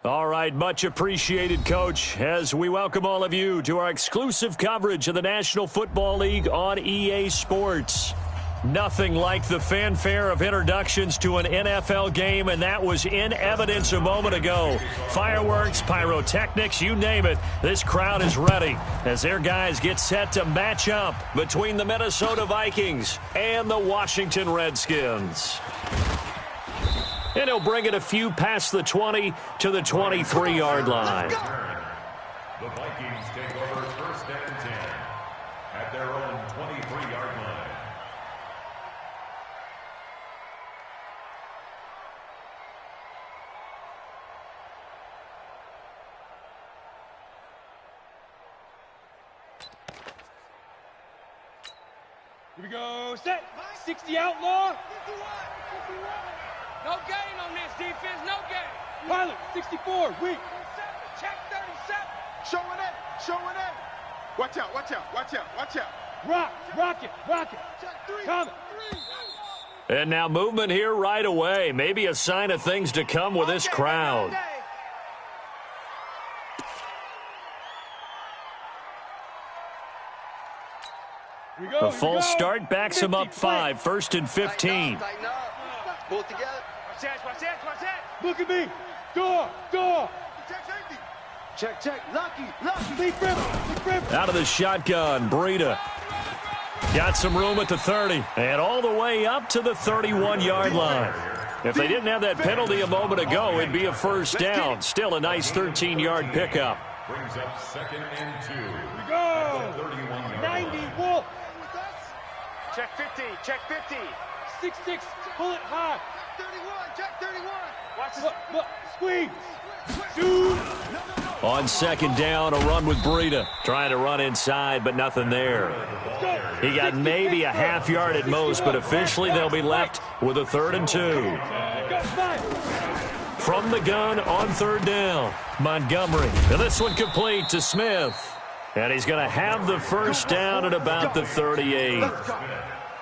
All right, much appreciated, Coach, as we welcome all of you to our exclusive coverage of the National Football League on EA Sports. Nothing like the fanfare of introductions to an NFL game, and that was in evidence a moment ago. Fireworks, pyrotechnics, you name it. This crowd is ready as their guys get set to match up between the Minnesota Vikings and the Washington Redskins. And he'll bring it a few past the 20 to the 23-yard line. The Vikings take over first and 10 at their own 23-yard line. Here we go, set, 60 outlaw. No gain on this defense, no gain. Pilot, 64, weak. Check 37. Showing it. Watch out. Rock it. Check 3. Coming. And now movement here right away. Maybe a sign of things to come with this crowd. A false start backs him up 5, 1st and 15. Pull it together. Watch that. Look at me. Door. Check. Lucky. Big rip. Out of the shotgun, Breida. Got some room at the 30. And all the way up to the 31-yard line. If they didn't have that penalty a moment ago, it'd be a first down. Still a nice 13-yard pickup. Brings up 2nd and 2. Go. 31-yard 90, line. Wolf. Check 50. 6-6, pull it high. Check 31. Watch look, squeeze. Shoot. On 2nd down, a run with Breida. Trying to run inside, but nothing there. He got maybe a half yard at most, but officially they'll be left with a 3rd and 2. From the gun on 3rd down, Montgomery. And this one complete to Smith. And he's going to have the first down at about the 38.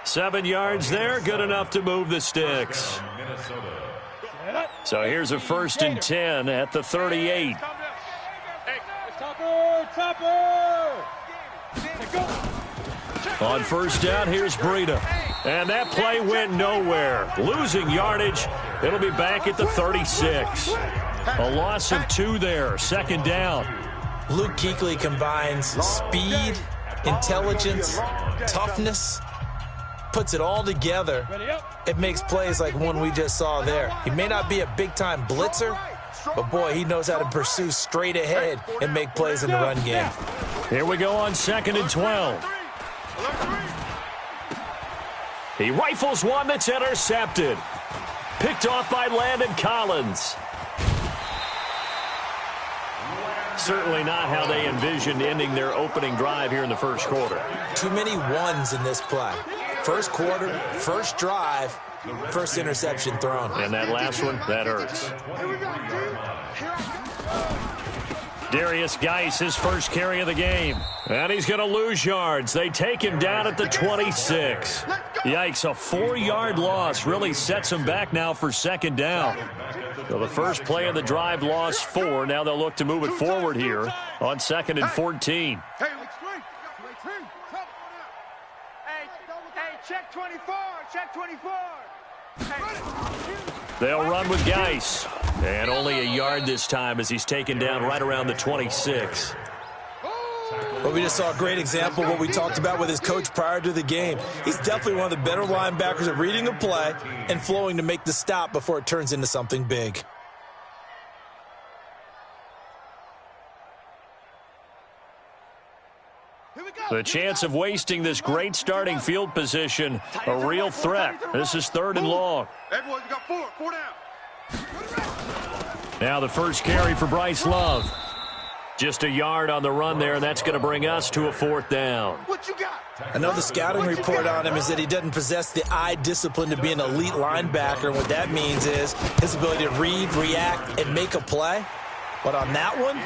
7 yards there, good enough to move the sticks. So here's a 1st and 10 at the 38. Topper. On 1st down, here's Breida. And that play went nowhere. Losing yardage. It'll be back at the 36. A loss of 2 there. 2nd down. Luke Kuechly combines speed, intelligence, toughness, puts it all together. It makes plays like one we just saw there. He may not be a big-time blitzer, but, boy, he knows how to pursue straight ahead and make plays in the run game. Here we go on 2nd and 12. He rifles one that's intercepted. Picked off by Landon Collins. Certainly not how they envisioned ending their opening drive here in the first quarter. Too many ones in this play. First quarter, first drive, first interception thrown. And that last one, that hurts. Darius Geis, his first carry of the game. And he's going to lose yards. They take him down at the 26. Yikes, a 4-yard loss really sets him back now for 2nd down. So the first play of the drive lost 4. Now they'll look to move it forward here on 2nd and 14. Hey, check 24. They'll run with Geis. And only a yard this time as he's taken down right around the 26. Well, we just saw a great example of what we talked about with his coach prior to the game. He's definitely one of the better linebackers at reading a play and flowing to make the stop before it turns into something big. The chance of wasting this great starting field position, a real threat. This is 3rd and long. Everyone, you got 4 down. Now the first carry for Bryce Love. Just a yard on the run there, and that's going to bring us to a 4th down. What you got? Another scouting report on him is that he doesn't possess the eye discipline to be an elite linebacker. And what that means is his ability to read, react, and make a play. But on that one,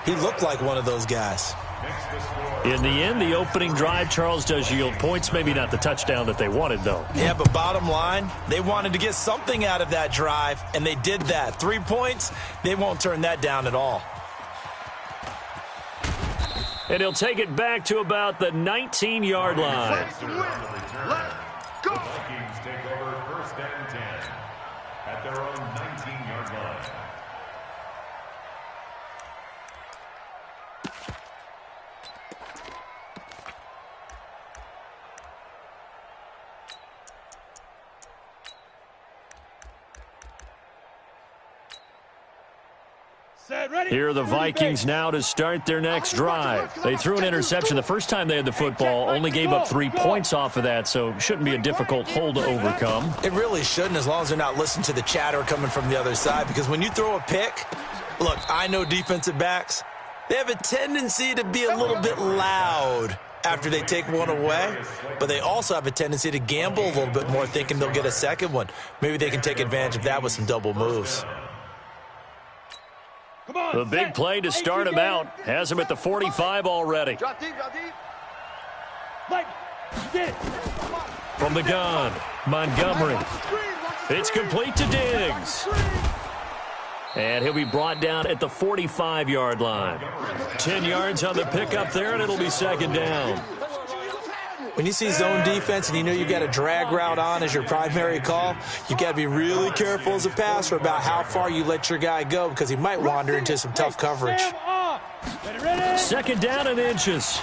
he looked like one of those guys. Next to score In the end, the opening drive, Charles, does yield points. Maybe not the touchdown that they wanted, though. Yeah, but bottom line, they wanted to get something out of that drive, and they did that. 3 points, they won't turn that down at all. And he'll take it back to about the 19-yard line. The Vikings take over 1st and 10 at their own 19-yard line. Here are the Vikings now to start their next drive. They threw an interception the first time they had the football, only gave up 3 points off of that, so shouldn't be a difficult hole to overcome. It really shouldn't, as long as they're not listening to the chatter coming from the other side, because when you throw a pick, look, I know defensive backs, they have a tendency to be a little bit loud after they take one away, but they also have a tendency to gamble a little bit more, thinking they'll get a second one. Maybe they can take advantage of that with some double moves. The big play to start him out has him at the 45 already. Drop deep, drop deep. From the gun, Montgomery. It's complete to Diggs. And he'll be brought down at the 45-yard line. 10 yards on the pickup there, and it'll be second down. When you see zone defense and you know you've got a drag route on as your primary call, you've got to be really careful as a passer about how far you let your guy go, because he might wander into some tough coverage. Second down and inches.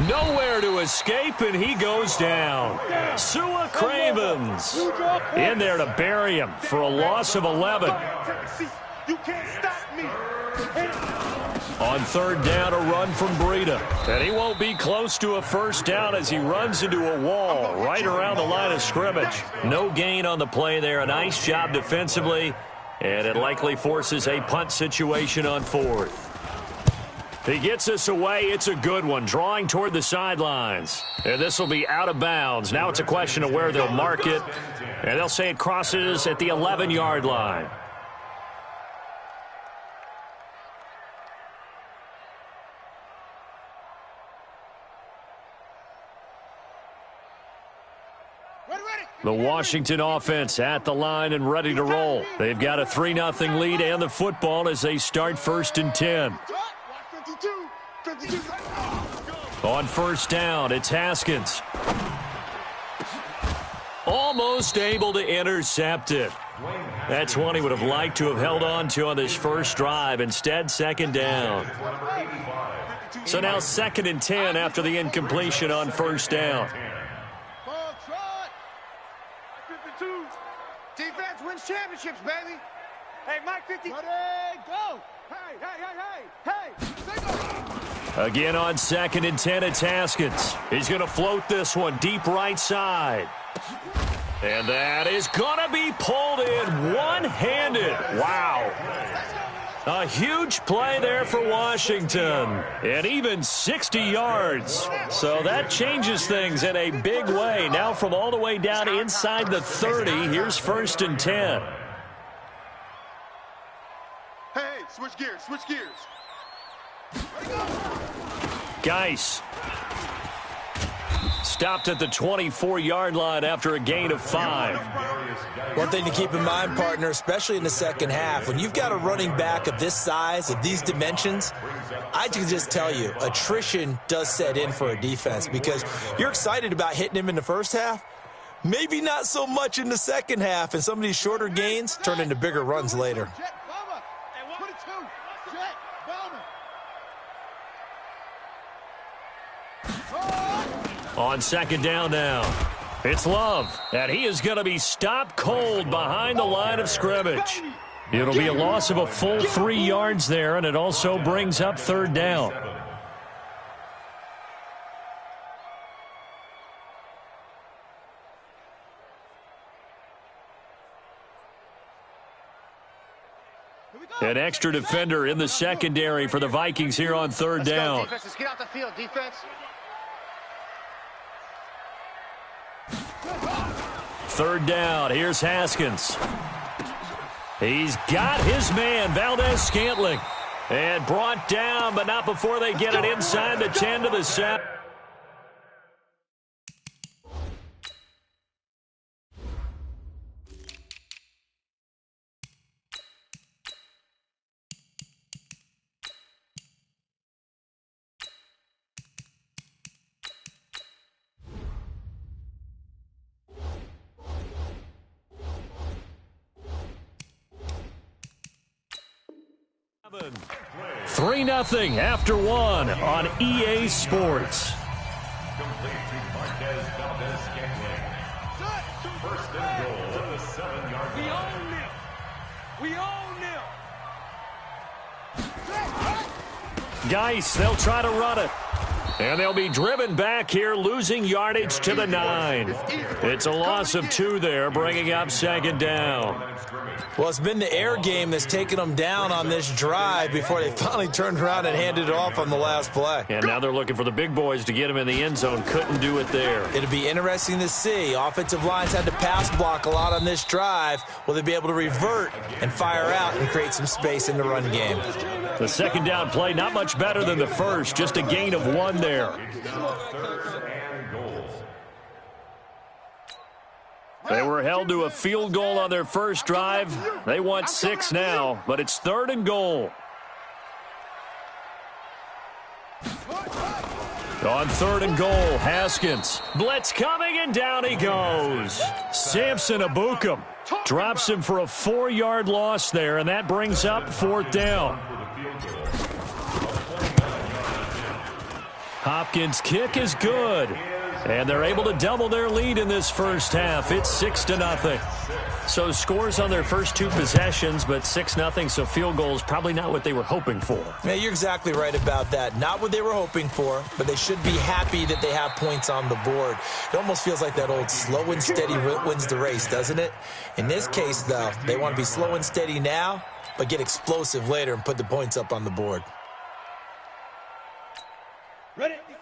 Nowhere to escape, and he goes down. Sua Cravens in there to bury him for a loss of 11. You can't stop me. On third down, a run from Breida. And he won't be close to a first down as he runs into a wall right around the line of scrimmage. No gain on the play there. A nice job defensively. And it likely forces a punt situation on fourth. He gets us away. It's a good one. Drawing toward the sidelines. And this will be out of bounds. Now it's a question of where they'll mark it. And they'll say it crosses at the 11-yard line. The Washington offense at the line and ready to roll. They've got a 3-0 lead and the football as they start 1st and 10. On first down, it's Haskins. Almost able to intercept it. That's one he would have liked to have held on to on this first drive. Instead, second down. So now 2nd and 10 after the incompletion on first down. Defense wins championships, baby. Hey, Mike 50. Ready, go. Hey. Again on 2nd and 10, it's Haskins. He's going to float this one deep right side. And that is going to be pulled in one-handed. Wow. A huge play there for Washington. And even 60 yards. So that changes things in a big way. Now from all the way down inside the 30, here's 1st and 10. Hey, switch gears, switch gears. Geis stopped at the 24-yard line after a gain of 5. One thing to keep in mind, partner, especially in the second half, when you've got a running back of this size, of these dimensions, I can just tell you, attrition does set in for a defense, because you're excited about hitting him in the first half, maybe not so much in the second half, and some of these shorter gains turn into bigger runs later. On second down now, it's Love, and he is going to be stopped cold behind the line of scrimmage. It'll be a loss of a full 3 yards there, and it also brings up third down. An extra defender in the secondary for the Vikings here on third down. Let's get out the field, defense. Third down, here's Haskins. He's got his man, Valdez-Scantling. And brought down, but not before they get it inside the 10 to the 7. Three 0 after one on EA Sports. Complete to Marquez Valdez-Scantling. First and goal at the 7-yard line. We own them. Geis, they'll try to run it. And they'll be driven back here, losing yardage to the 9. It's a loss of 2 there, bringing up second down. Well, it's been the air game that's taken them down on this drive before they finally turned around and handed it off on the last play. And now they're looking for the big boys to get them in the end zone. Couldn't do it there. It'll be interesting to see. Offensive lines had to pass block a lot on this drive. Will they be able to revert and fire out and create some space in the run game? The second down play, not much better than the first. Just a gain of 1 there. They were held to a field goal on their first drive. They want 6 now, but it's 3rd and goal. On 3rd and goal, Haskins. Blitz coming, and down he goes. Samson Abukum drops him for a 4-yard loss there, and that brings up 4th down. Hopkins' kick is good. And they're able to double their lead in this first half. It's 6-0. So scores on their first 2 possessions, but 6-0, so field goals probably not what they were hoping for. Yeah, you're exactly right about that. Not what they were hoping for, but they should be happy that they have points on the board. It almost feels like that old slow and steady wins the race, doesn't it? In this case, though, they want to be slow and steady now, but get explosive later and put the points up on the board.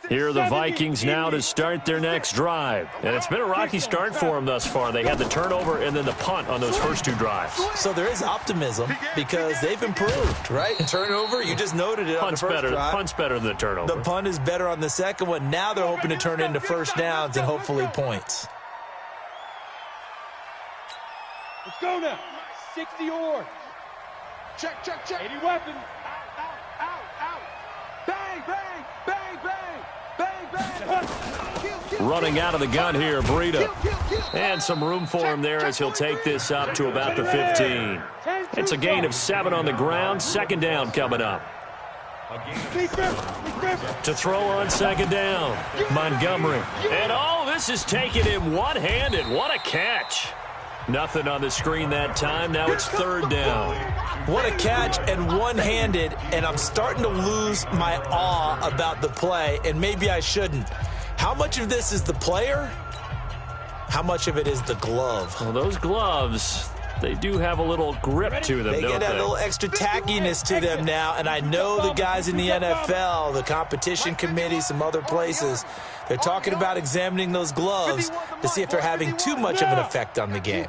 Here are the Vikings now to start their next drive. And it's been a rocky start for them thus far. They had the turnover and then the punt on those first 2 drives. So there is optimism because they've improved, right? Turnover, you just noted it on the first drive. Punt's better than the turnover. The punt is better on the second one. Now they're hoping to turn it into first downs and hopefully points. Let's go now. 60 orange. Check. 80 weapon. Out. Bang, bang. Running out of the gun here, Breida. And some room for him there as he'll take this up to about the 15. It's a gain of 7 on the ground. Second down coming up. To throw on second down, Montgomery. And this is taking him one-handed. What a catch. Nothing on the screen that time. Now it's 3rd down. What a catch and one-handed, and I'm starting to lose my awe about the play, and maybe I shouldn't. How much of this is the player? How much of it is the glove? Well, those gloves, they do have a little grip to them, They get a little extra tackiness to them now, and I know the guys in the NFL, the competition committee, some other places, they're talking about examining those gloves to see if they're having too much of an effect on the game.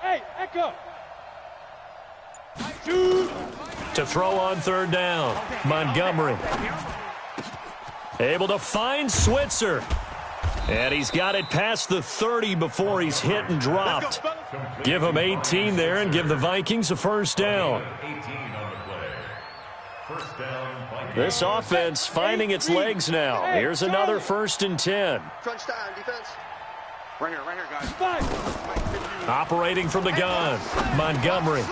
Hey, Echo. To throw on 3rd down, Montgomery. Able to find Switzer. And he's got it past the 30 before he's hit and dropped. Give him 18 there and give the Vikings a first down. This offense finding its legs now. Here's another 1st and 10. Crunch time, defense. Right here, guys. Operating from the gun, Montgomery.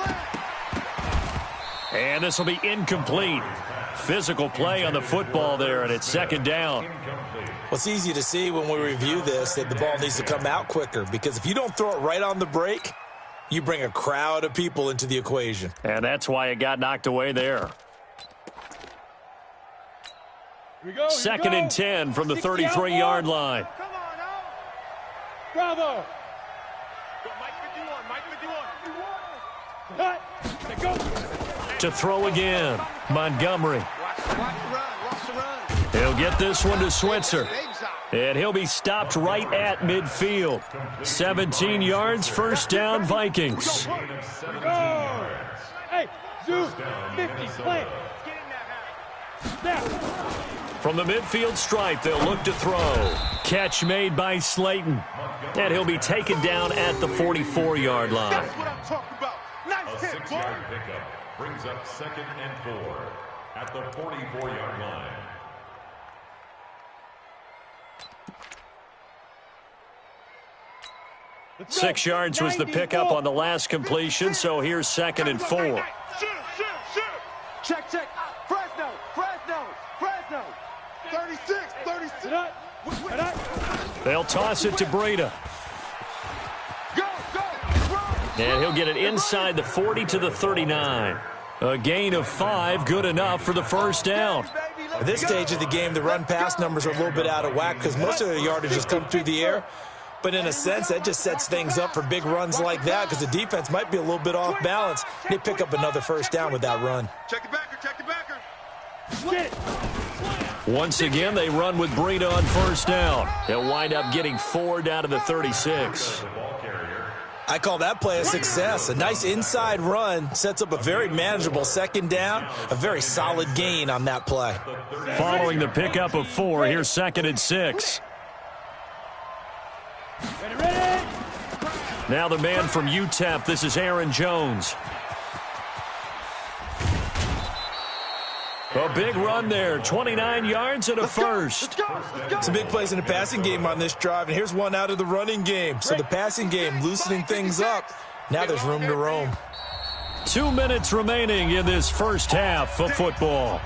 And this will be incomplete. Physical play on the football there, and it's 2nd down. Well, it's easy to see when we review this that the ball needs to come out quicker, because if you don't throw it right on the break, you bring a crowd of people into the equation. And that's why it got knocked away there. 2nd and 10 from the 33-yard line. Come on, out. Bravo. Mike 51. Cut. To throw again, Montgomery. Watch the run. He'll get this one to Switzer. And he'll be stopped right at midfield. 17 yards, first down, Vikings. Hey, First down, 50, Minnesota. plant. Snap. From the midfield stripe, they'll look to throw. Catch made by Slayton. And he'll be taken down at the 44-yard line. That's what I'm talking about. A Nice hit, 6-yard pickup brings up 2nd and 4 at the 44-yard line. Let's go. 6 yards was the pickup on the last completion, so here's 2nd and 4. Shoot. Check. Fresno. 36. They'll toss it to Breida. Go. Run. And he'll get it inside the 40 to the 39. A gain of 5, good enough for the first down. At this stage of the game, the run-pass numbers are a little bit out of whack because most of the yardage has come through the air. But in a sense, that just sets things up for big runs like that because the defense might be a little bit off balance. They pick up another first down with that run. Check the backer. Once again, they run with Breida on first down. They'll wind up getting 4 down to the 36. I call that play a success. A nice inside run sets up a very manageable second down, a very solid gain on that play. Following the pickup of 4, here's 2nd and 6. Ready. Now the man from UTEP, this is Aaron Jones. A big run there, 29 yards and a first. Some big plays in the passing game on this drive, and here's one out of the running game. So the passing game loosening things up. Now there's room to roam. 2 minutes remaining in this first half of football.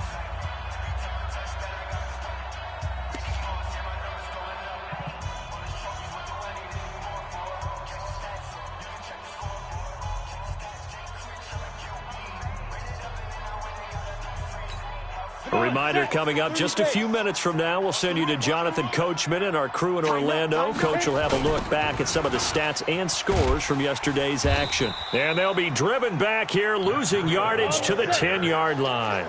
A reminder coming up just a few minutes from now, we'll send you to Jonathan Coachman and our crew in Orlando. Coach will have a look back at some of the stats and scores from yesterday's action. And they'll be driven back here, losing yardage to the 10-yard line.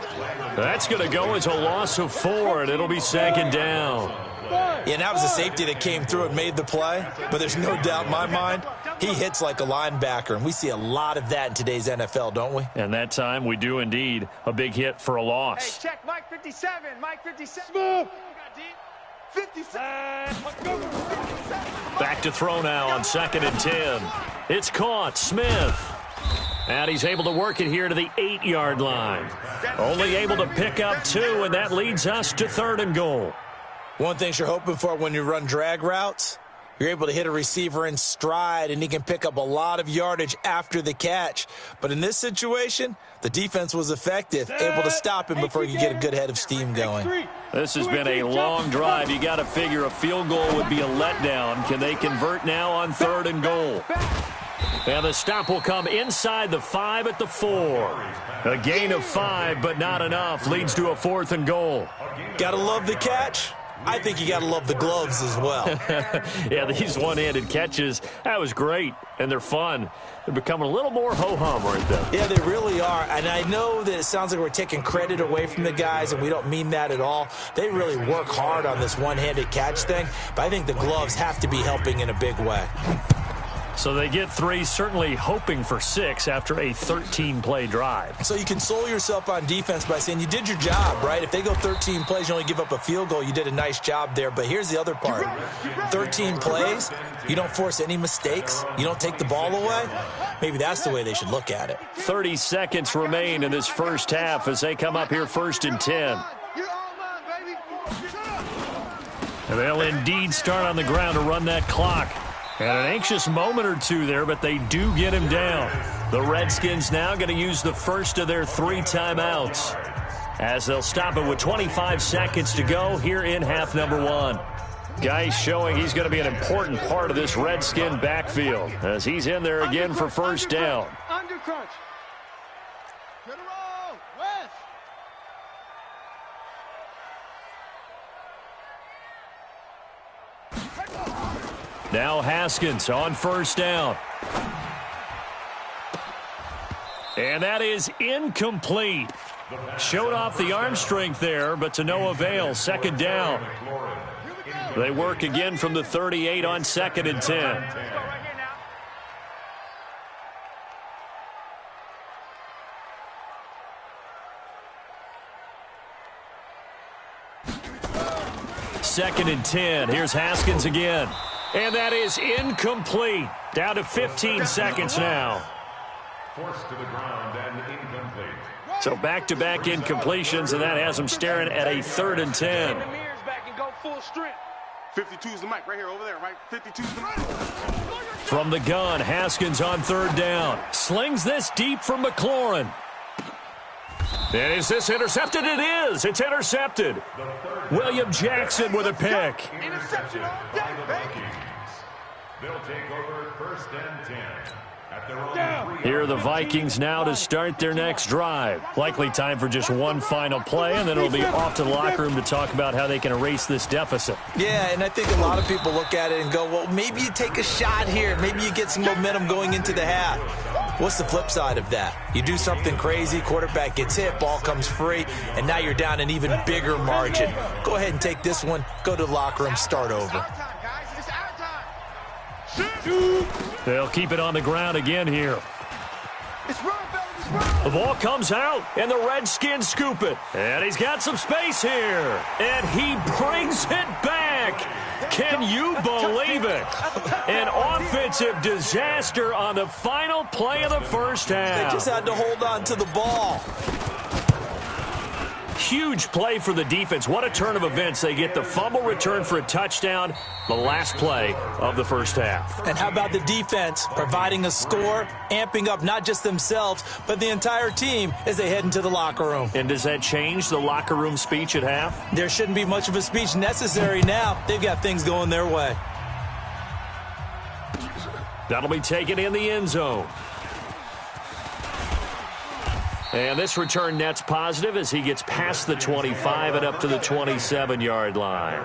That's going to go as a loss of 4, and it'll be 2nd down. Yeah, and that was a safety that came through and made the play. But there's no doubt in my mind, he hits like a linebacker. And we see a lot of that in today's NFL, don't we? And that time we do indeed. A big hit for a loss. Hey, check Mike 57. Mike 57. Smooth. 57. Back to throw now on 2nd and 10. It's caught. Smith. And he's able to work it here to the 8-yard line. Only able to pick up 2, and that leads us to 3rd and goal. One thing you're hoping for when you run drag routes, you're able to hit a receiver in stride, and he can pick up a lot of yardage after the catch. But in this situation, the defense was effective, able to stop him before you get a good head of steam going. This has been a long drive. You got to figure a field goal would be a letdown. Can they convert now on 3rd and goal? And the stop will come inside the 5 at the 4. A gain of 5, but not enough. Leads to a 4th and goal. Got to love the catch. I think you got to love the gloves as well. Yeah, these one-handed catches, that was great, and they're fun. They're becoming a little more ho-hum, aren't they? Yeah, they really are, and I know that it sounds like we're taking credit away from the guys, and we don't mean that at all. They really work hard on this one-handed catch thing, but I think the gloves have to be helping in a big way. So they get 3, certainly hoping for 6 after a 13-play drive. So you console yourself on defense by saying you did your job, right? If they go 13 plays, you only give up a field goal, you did a nice job there. But here's the other part. 13 plays, you don't force any mistakes, you don't take the ball away. Maybe that's the way they should look at it. 30 seconds remain in this first half as they come up here 1st and 10. And they'll indeed start on the ground to run that clock. And an anxious moment or two there, but they do get him down. The Redskins now going to use the first of their 3 timeouts as they'll stop it with 25 seconds to go here in half number 1. Guy showing he's going to be an important part of this Redskin backfield as he's in there again for first down. Under crunch. Get a roll. West. Now Haskins on first down. And that is incomplete. Showed off the arm strength there, but to no avail. 2nd down. They work again from the 38 on 2nd and 10. 2nd and 10. Here's Haskins again. And that is incomplete. Down to 15 seconds now. Forced to the ground and incomplete. So back-to-back incompletions, and that has him staring at a 3rd and 10. 52's the mic right here, over there, right? 52's the mic. From the gun, Haskins on 3rd down. Slings this deep from McLaurin. And is this intercepted? It is. It's intercepted. William Jackson with a pick. Interception all day, baby. They'll take over 1st and 10. At their own 3. Here are the Vikings now to start their next drive. Likely time for just one final play, and then it'll be off to the locker room to talk about how they can erase this deficit. Yeah, and I think a lot of people look at it and go, well, maybe you take a shot here. Maybe you get some momentum going into the half. What's the flip side of that? You do something crazy, quarterback gets hit, ball comes free, and now you're down an even bigger margin. Go ahead and take this one, go to the locker room, start over. They'll keep it on the ground again here. The ball comes out, and the Redskins scoop it. And he's got some space here. And he brings it back. Can you believe it? An offensive disaster on the final play of the first half. They just had to hold on to the ball. Huge play for the defense. What a turn of events. They get the fumble return for a touchdown, the last play of the first half. And how about the defense providing a score, amping up not just themselves, but the entire team as they head into the locker room. And does that change the locker room speech at half? There shouldn't be much of a speech necessary now. They've got things going their way. That'll be taken in the end zone. And this return net's positive as he gets past the 25 and up to the 27-yard line.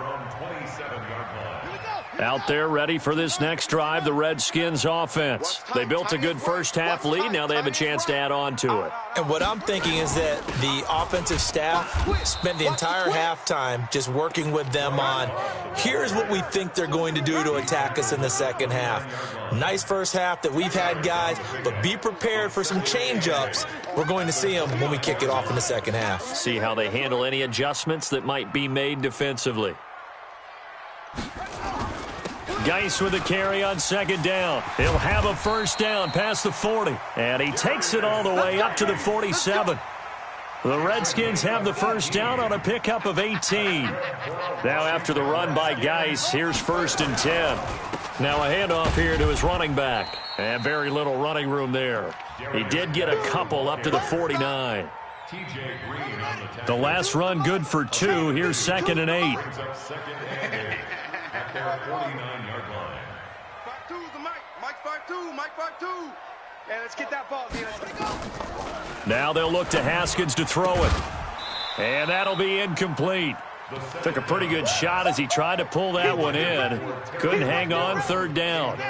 Out there ready for this next drive, the Redskins offense. They built a good first-half lead. Now they have a chance to add on to it. And what I'm thinking is that the offensive staff spent the entire halftime just working with them on, here's what we think they're going to do to attack us in the second half. Nice first half that we've had, guys, but be prepared for some change-ups. We're going to see them when we kick it off in the second half. See how they handle any adjustments that might be made defensively. Geis with a carry on 2nd down. He'll have a first down past the 40. And he takes it all the way up to the 47. The Redskins have the first down on a pickup of 18. Now after the run by Geis, here's 1st and 10. Now a handoff here to his running back. And very little running room there. He did get a couple up to the 49. The last run good for 2. Here's 2nd and 8. At their 49-yard line. 5-2's the mic. Mike 5-2. Mike 5-2. Yeah, let's get that ball, D. Now they'll look to Haskins to throw it. And that'll be incomplete. Took a pretty good shot as he tried to pull that one in. Couldn't hang on 3rd down.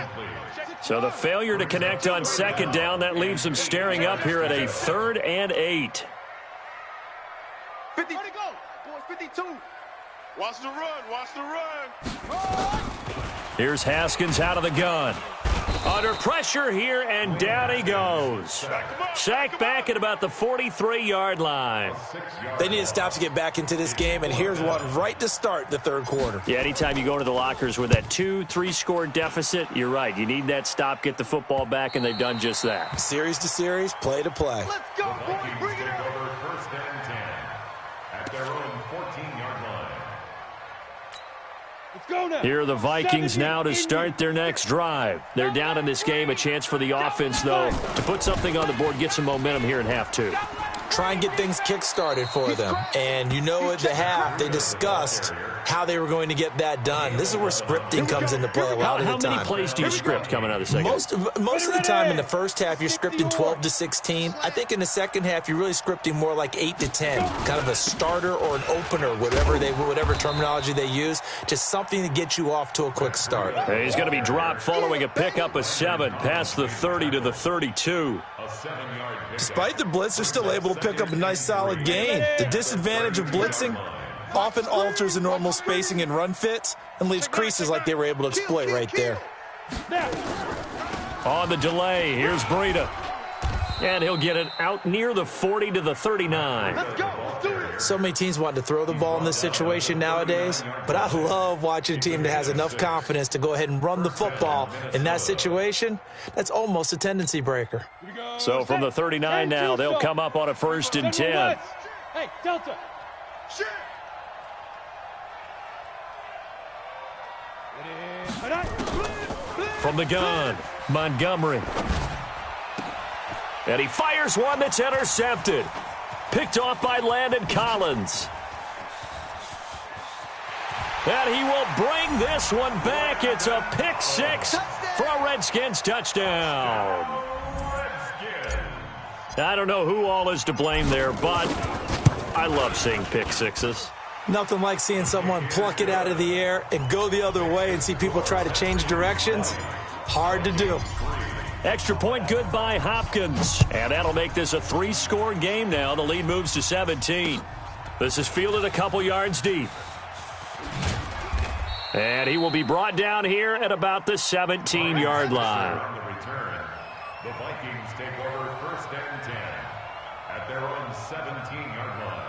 So the failure to connect on 2nd down, that leaves him staring up here at a 3rd and 8. 50. Boys, 52. Watch the run. Watch the run. Here's Haskins out of the gun. Under pressure here, and down he goes. Sacked back at about the 43-yard line. They need to stop to get back into this game, and here's one right to start the 3rd quarter. Yeah, anytime you go to the lockers with that 2-3-score deficit, you're right. You need that stop, get the football back, and they've done just that. Series to series, play to play. Let's go, boys. Bring it up. 1st and 10 at their own 14-yard line. Here are the Vikings now to start their next drive. They're down in this game. A chance for the offense, though, to put something on the board, get some momentum here in half 2. Try and get things kick-started for them. And you know at the half, they discussed how they were going to get that done. This is where scripting comes into play a lot of the time. How many plays do you script coming out of the second? Most of the time in the first half, you're scripting 12 to 16. I think in the second half, you're really scripting more like 8 to 10. Kind of a starter or an opener, whatever terminology they use. Just something to get you off to a quick start. He's going to be dropped following a pickup of 7 past the 30 to the 32. Despite the blitz, they're still able to pick up a nice solid gain. The disadvantage of blitzing often alters the normal spacing and run fits and leaves creases like they were able to exploit right there. On the delay, here's Breida. And he'll get it out near the 40 to the 39. Let's go. Let's do this. So many teams want to throw the ball in this situation nowadays, but I love watching a team that has enough confidence to go ahead and run the football. In that situation, that's almost a tendency breaker. So from the 39 now, they'll come up on a 1st and 10. Hey, Delta. From the gun, Montgomery. And he fires one that's intercepted. Picked off by Landon Collins. And he will bring this one back. It's a pick 6 for a Redskins touchdown. I don't know who all is to blame there, but I love seeing pick 6s. Nothing like seeing someone pluck it out of the air and go the other way and see people try to change directions. Hard to do. Extra point good by Hopkins. And that'll make this a 3-score game now. The lead moves to 17. This is fielded a couple yards deep. And he will be brought down here at about the 17-yard line. The Vikings take over 1st and 10 at their own 17-yard line.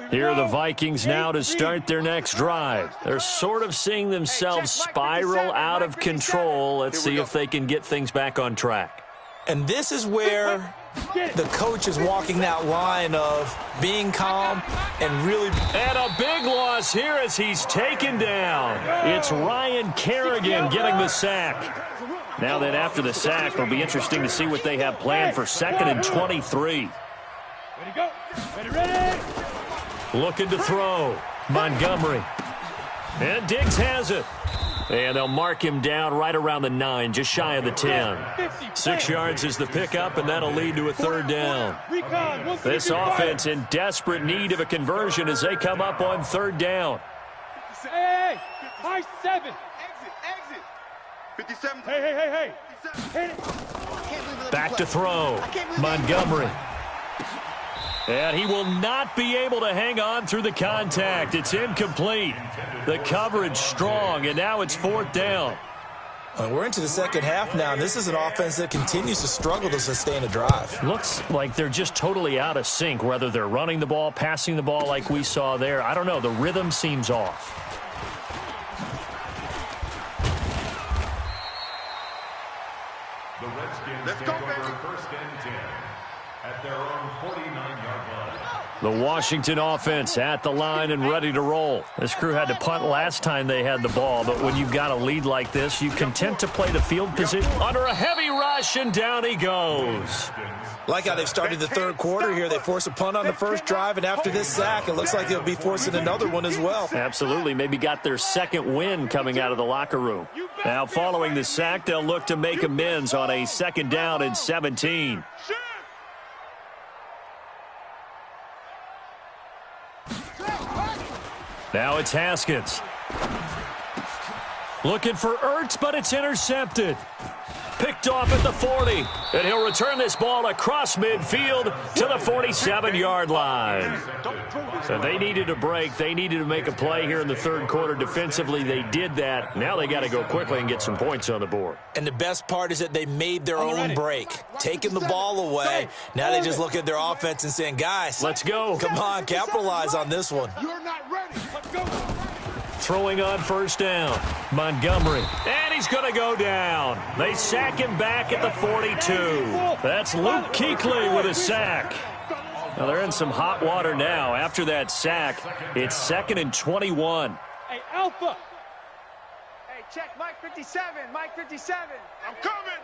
Here are the Vikings now to start their next drive. They're sort of seeing themselves spiral out of control. Let's see if they can get things back on track. And this is where the coach is walking that line of being calm and really... And a big loss here as he's taken down. It's Ryan Kerrigan getting the sack. Now then, after the sack, it'll be interesting to see what they have planned for 2nd and 23. Ready, go. Ready. Looking to throw. Montgomery. And Diggs has it. And they'll mark him down right around the 9, just shy of the 10. 6 yards is the pickup, and that'll lead to a 3rd down. This offense in desperate need of a conversion as they come up on 3rd down. Hey, high 7. Exit. 57. Hey. Back to throw. Montgomery. And he will not be able to hang on through the contact. It's incomplete. The coverage strong, and now it's 4th down. We're into the second half now, and this is an offense that continues to struggle to sustain a drive. Looks like they're just totally out of sync, whether they're running the ball, passing the ball like we saw there. I don't know. The rhythm seems off. The Redskins take over 1st and 10 at their own 49-yard line. The Washington offense at the line and ready to roll. This crew had to punt last time they had the ball, but when you've got a lead like this, you content to play the field position under a heavy rush, and down he goes. Like how they've started the 3rd quarter here. They force a punt on the 1st drive, and after this sack, it looks like they'll be forcing another one as well. Absolutely. Maybe got their 2nd win coming out of the locker room. Now, following the sack, they'll look to make amends on a 2nd down and 17. Now it's Haskins. Looking for Ertz, but it's intercepted. Picked off at the 40. And he'll return this ball across midfield to the 47-yard line. So they needed a break. They needed to make a play here in the 3rd quarter. Defensively, they did that. Now they got to go quickly and get some points on the board. And the best part is that they made their own break. Taking the ball away. Now they just look at their offense and saying, guys, let's go. Come on, capitalize on this one. You're not ready. Let's go. Throwing on 1st down. Montgomery. And he's going to go down. They sack him back at the 42. That's Luke Kuechly with a sack. Now they're in some hot water now. After that sack, it's 2nd and 21. Hey, Alpha. Hey, check Mike 57. Mike 57. I'm coming.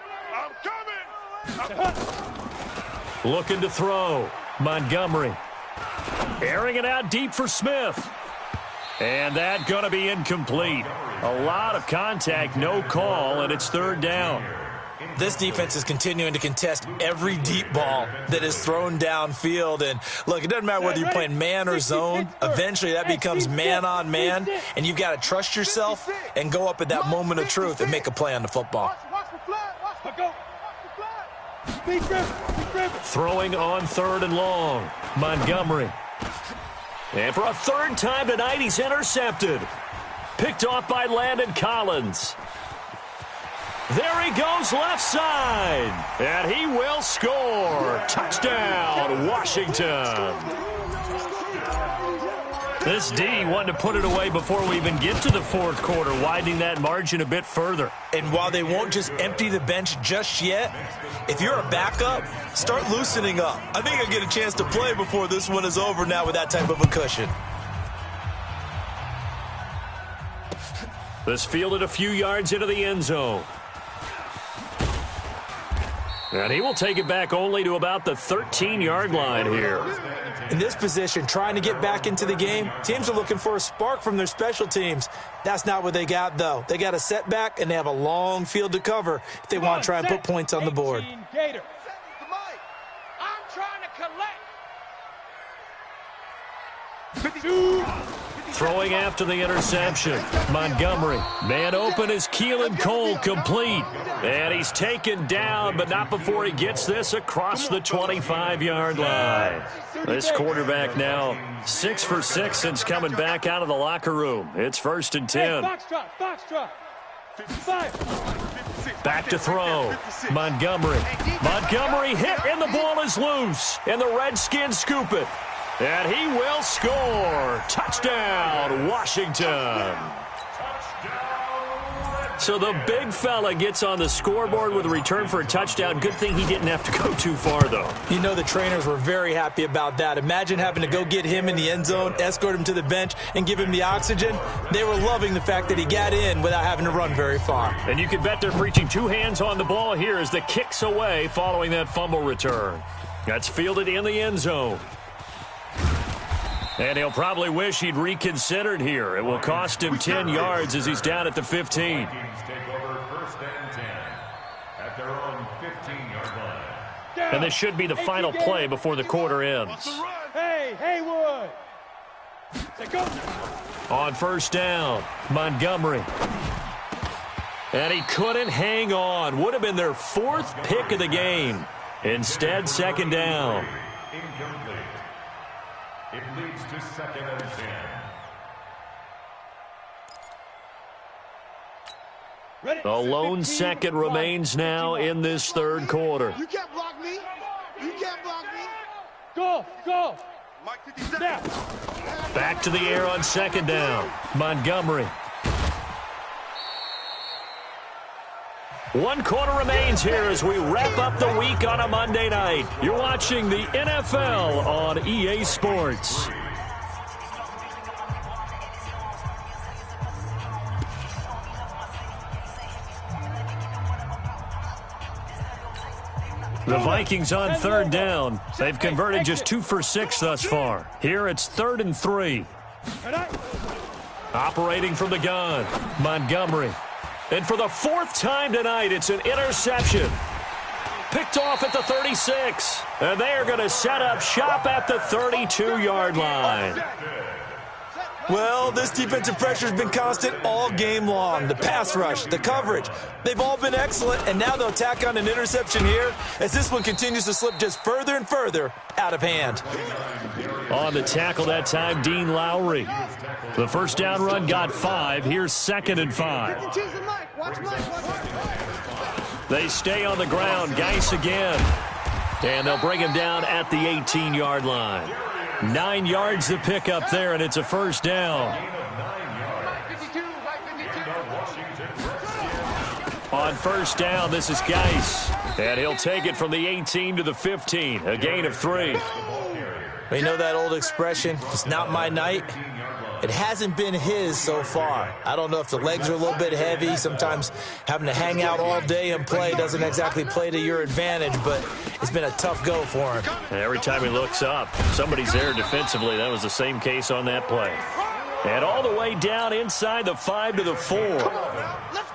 Looking to throw. Montgomery. Airing it out deep for Smith. And that going to be incomplete. A lot of contact, no call, and it's 3rd down. This defense is continuing to contest every deep ball that is thrown downfield. And, look, it doesn't matter whether you're playing man or zone. Eventually that becomes man-on-man, and you've got to trust yourself and go up at that moment of truth and make a play on the football. Throwing on 3rd and long. Montgomery. And for a 3rd time tonight, he's intercepted. Picked off by Landon Collins. There he goes left side. And he will score. Touchdown, Washington. This D wanted to put it away before we even get to the fourth quarter, widening that margin a bit further. And while they won't just empty the bench just yet, if you're a backup, start loosening up. I think I'll get a chance to play before this one is over now with that type of a cushion. This fielded a few yards into the end zone. And he will take it back only to about the 13-yard line here. In this position, trying to get back into the game, teams are looking for a spark from their special teams. That's not what they got, though. They got a setback, and they have a long field to cover if they want to try and put points on the board. I'm trying to collect. Throwing after the interception. Montgomery. Man open is Keelan Cole, complete. And he's taken down, but not before he gets this across the 25-yard line. This quarterback now 6 for 6 since coming back out of the locker room. It's 1st and 10. Back to throw. Montgomery. Montgomery hit, and the ball is loose. And the Redskins scoop it. And he will score. Touchdown, Washington. So the big fella gets on the scoreboard with a return for a touchdown. Good thing he didn't have to go too far, though. You know the trainers were very happy about that. Imagine having to go get him in the end zone, escort him to the bench, and give him the oxygen. They were loving the fact that he got in without having to run very far. And you can bet they're preaching 2 hands on the ball here as the kick's away following that fumble return. That's fielded in the end zone. And he'll probably wish he'd reconsidered here. It will cost him 10 yards as he's down at the 15. Take over 1st and 10 at their own 15-yard line. And this should be the final play before the quarter ends. Hey, Haywood. On 1st down, Montgomery. And he couldn't hang on. Would have been their 4th pick of the game. Instead, 2nd down. Incomplete. It leads to 2nd and 10. A lone second remains now in this 3rd quarter. You can't block me. You can't block me. Go. Now. Back to the air on 2nd down. Montgomery. 1 quarter remains here as we wrap up the week on a Monday night. You're watching the NFL on EA Sports. The Vikings on 3rd down. They've converted just 2 for 6 thus far. Here it's 3rd and 3. Operating from the gun, Montgomery. And for the 4th time tonight, it's an interception. Picked off at the 36. And they are going to set up shop at the 32-yard line. Well, this defensive pressure has been constant all game long. The pass rush, the coverage, they've all been excellent, and now they'll tack on an interception here as this one continues to slip just further and further out of hand. On the tackle that time, Dean Lowry. The 1st down run got 5. Here's 2nd and 5. They stay on the ground. Geis again. And they'll bring him down at the 18-yard line. 9 yards to pick up there, and it's a 1st down. On 1st down, this is Geis. And he'll take it from the 18 to the 15. A gain of 3. We know that old expression, it's not my night. It hasn't been his so far. I don't know if the legs are a little bit heavy. Sometimes having to hang out all day and play doesn't exactly play to your advantage, but it's been a tough go for him. And every time he looks up, somebody's there defensively. That was the same case on that play. And all the way down inside the 5 to the 4.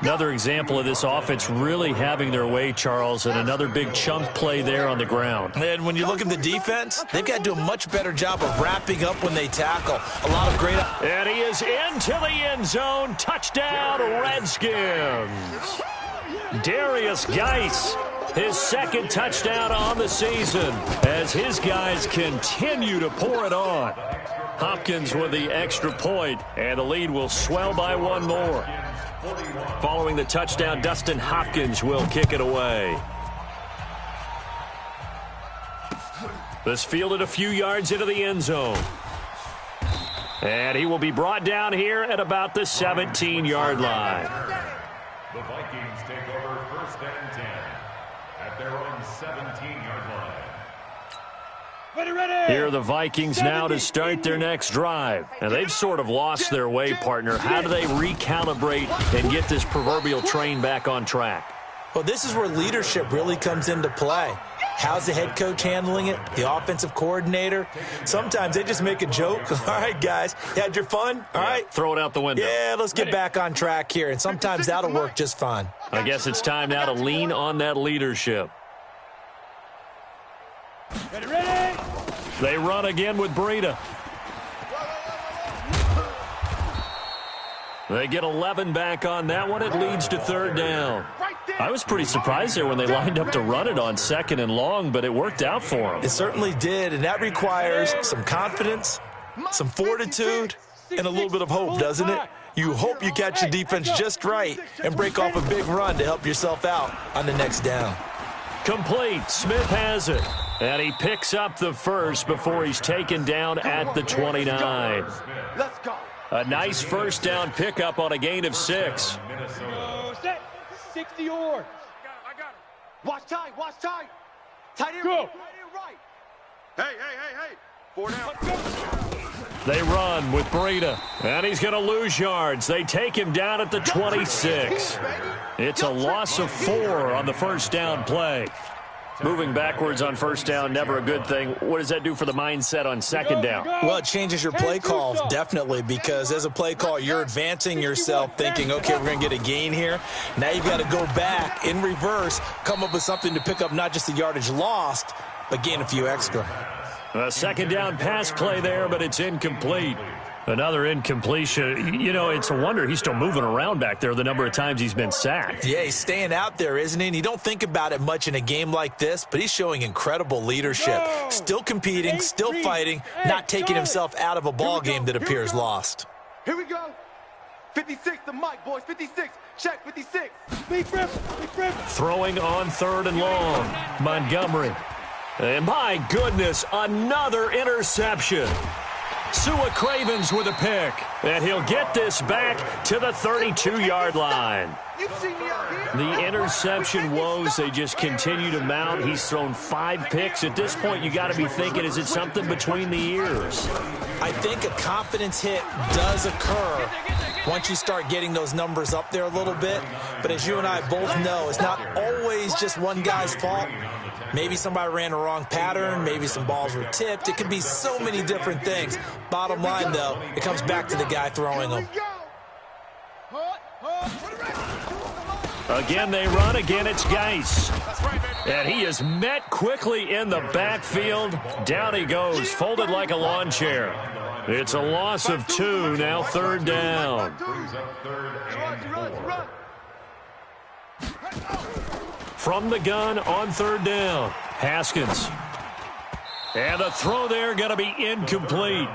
Another example of this offense really having their way, Charles, and another big chunk play there on the ground. And when you look at the defense, they've got to do a much better job of wrapping up when they tackle. A lot of great... And he is into the end zone. Touchdown, Redskins. Darius Geis, his 2nd touchdown on the season as his guys continue to pour it on. Hopkins with the extra point, and the lead will swell by 1 more. Following the touchdown, Dustin Hopkins will kick it away. This fielded a few yards into the end zone. And he will be brought down here at about the 17-yard line. The Vikings take over 1st and 10 at their own 17-yard line. Ready. Here are the Vikings now to start their next drive. And they've sort of lost their way, partner. How do they recalibrate and get this proverbial train back on track? Well, this is where leadership really comes into play. How's the head coach handling it? The offensive coordinator? Sometimes they just make a joke. All right, guys, you had your fun? All right. Throw it out the window. Yeah, let's get back on track here. And sometimes that'll work just fine. I guess it's time now to lean on that leadership. Ready. They run again with Breida. They get 11 back on that one. It leads to 3rd down. I was pretty surprised there when they lined up to run it on 2nd and long, but it worked out for them. It certainly did, and that requires some confidence, some fortitude, and a little bit of hope, doesn't it? You hope you catch the defense just right and break off a big run to help yourself out on the next down. Complete. Smith has it. And he picks up the first before he's taken down at the 29. Let's go. A nice first down pickup on a gain of 6. Set. 60 yards. I got it. Watch tight. Watch tight. Tight end. Go. Tight end right. Hey. 4 down. They run with Breida. And he's going to lose yards. They take him down at the 26. It's a loss of 4 on the first down play. Moving backwards on first down, never a good thing. What does that do for the mindset on 2nd down? Well, it changes your play calls, definitely, because as a play call, you're advancing yourself thinking, okay, we're going to get a gain here. Now you've got to go back in reverse, come up with something to pick up not just the yardage lost, but gain a few extra. A 2nd down pass play there, but it's incomplete. Another incompletion. You know, it's a wonder he's still moving around back there the number of times he's been sacked. Yeah, he's staying out there, isn't he? And you don't think about it much in a game like this, but he's showing incredible leadership. Still competing, still fighting, not taking himself out of a ball game that appears lost. Here we go. 56, the mic, boys. 56. Check 56. Big rip. Throwing on 3rd and long. Montgomery. And my goodness, another interception. Sua Cravens with a pick, and he'll get this back to the 32-yard line. The interception woes, they just continue to mount. He's thrown 5 picks. At this point, you got to be thinking, is it something between the ears? I think a confidence hit does occur once you start getting those numbers up there a little bit. But as you and I both know, it's not always just one guy's fault. Maybe somebody ran a wrong pattern. Maybe some balls were tipped. It could be so many different things. Bottom line, though, it comes back to the guy throwing them. Again, they run. Again, it's Geis. And he is met quickly in the backfield. Down he goes, folded like a lawn chair. It's a loss of 2, now 3rd down. From the gun on 3rd down, Haskins. And the throw there going to be incomplete.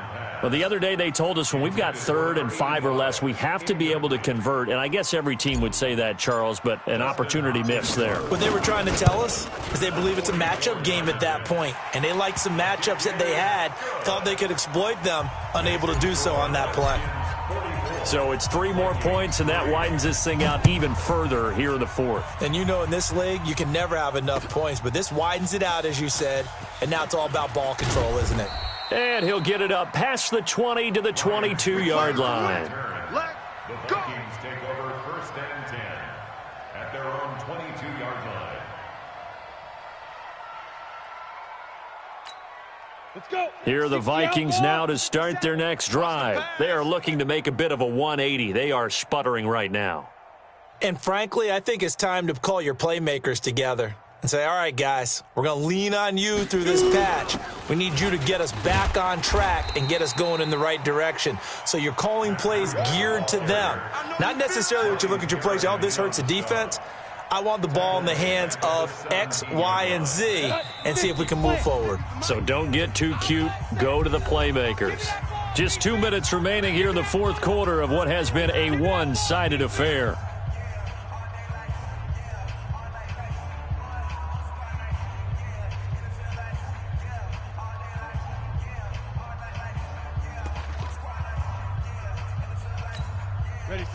Well, the other day they told us when we've got 3rd and 5 or less, we have to be able to convert. And I guess every team would say that, Charles, but an opportunity missed there. What they were trying to tell us is they believe it's a matchup game at that point. And they liked some matchups that they had, thought they could exploit them, unable to do so on that play. So it's 3 more points, and that widens this thing out even further here in the 4th. And you know in this league, you can never have enough points, but this widens it out, as you said, and now it's all about ball control, isn't it? And he'll get it up past the 20 to the 22-yard line. The Vikings take over 1st and 10 at their own 22-yard line. Let's go. Here are the Vikings now to start their next drive. They are looking to make a bit of a 180. They are sputtering right now. And frankly, I think it's time to call your playmakers together and say, all right, guys, we're going to lean on you through this patch. We need you to get us back on track and get us going in the right direction. So you're calling plays geared to them. Not necessarily what you look at your plays, oh, this hurts the defense. I want the ball in the hands of X, Y, and Z and see if we can move forward. So don't get too cute. Go to the playmakers. Just 2 minutes remaining here in the fourth quarter of what has been a one-sided affair.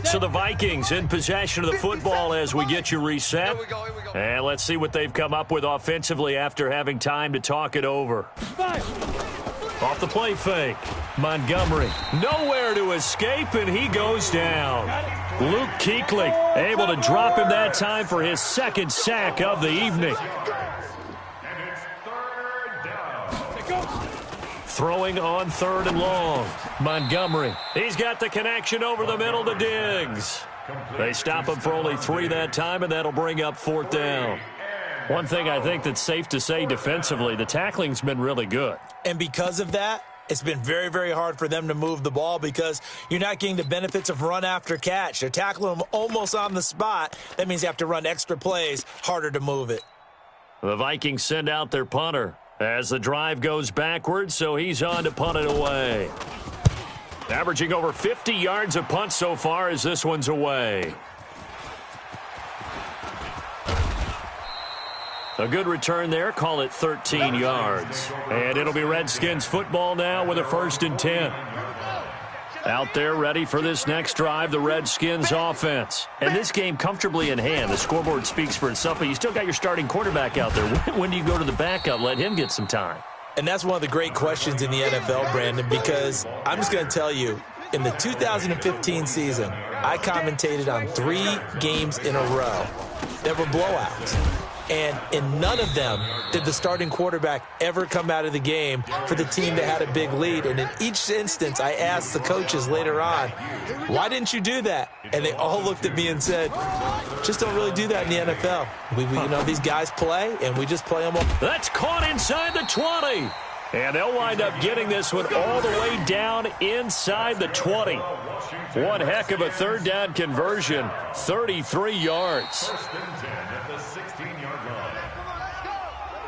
So the Vikings in possession of the football as we get you reset. Here we go. And let's see what they've come up with offensively after having time to talk it over. Off the play fake. Montgomery nowhere to escape, and he goes down. Luke Kuechly able to drop him that time for his second sack of the evening. And it's third down. Throwing on third and long. Montgomery. He's got the connection over the middle to Diggs. They stop him for only 3 that time, and that'll bring up fourth down. One thing I think that's safe to say defensively, the tackling's been really good. And because of that, it's been very, very hard for them to move the ball because you're not getting the benefits of run after catch. They're tackling them almost on the spot. That means you have to run extra plays, harder to move it. The Vikings send out their punter as the drive goes backwards, so he's on to punt it away. Averaging over 50 yards of punt so far as this one's away. A good return there. Call it 13 yards. And it'll be Redskins football now with a 1st and 10. Out there ready for this next drive, the Redskins offense. And this game comfortably in hand. The scoreboard speaks for itself, but you still got your starting quarterback out there. When do you go to the backup? Let him get some time. And that's one of the great questions in the NFL, Brandon, because I'm just going to tell you, in the 2015 season, I commentated on 3 games in a row that were blowouts. And in none of them did the starting quarterback ever come out of the game for the team that had a big lead. And in each instance, I asked the coaches later on, why didn't you do that? And they all looked at me and said, just don't really do that in the NFL. You know, these guys play, and we just play them all. That's caught inside the 20. And they'll wind up getting this one all the way down inside the 20. One heck of a third down conversion, 33 yards.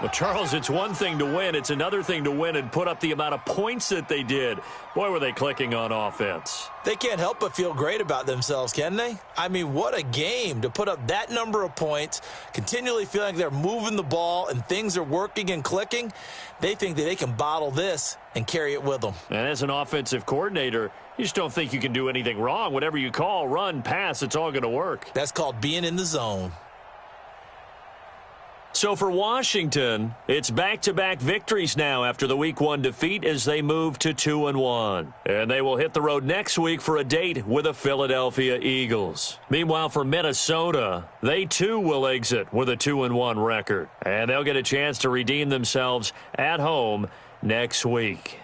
Well, Charles, it's one thing to win. It's another thing to win and put up the amount of points that they did. Boy, were they clicking on offense. They can't help but feel great about themselves, can they? I mean, what a game to put up that number of points, continually feeling like they're moving the ball and things are working and clicking. They think that they can bottle this and carry it with them. And as an offensive coordinator, you just don't think you can do anything wrong. Whatever you call, run, pass, it's all going to work. That's called being in the zone. So for Washington, it's back-to-back victories now after the Week 1 defeat as they move to 2-1. And they will hit the road next week for a date with the Philadelphia Eagles. Meanwhile, for Minnesota, they too will exit with a 2-1 record. And they'll get a chance to redeem themselves at home next week.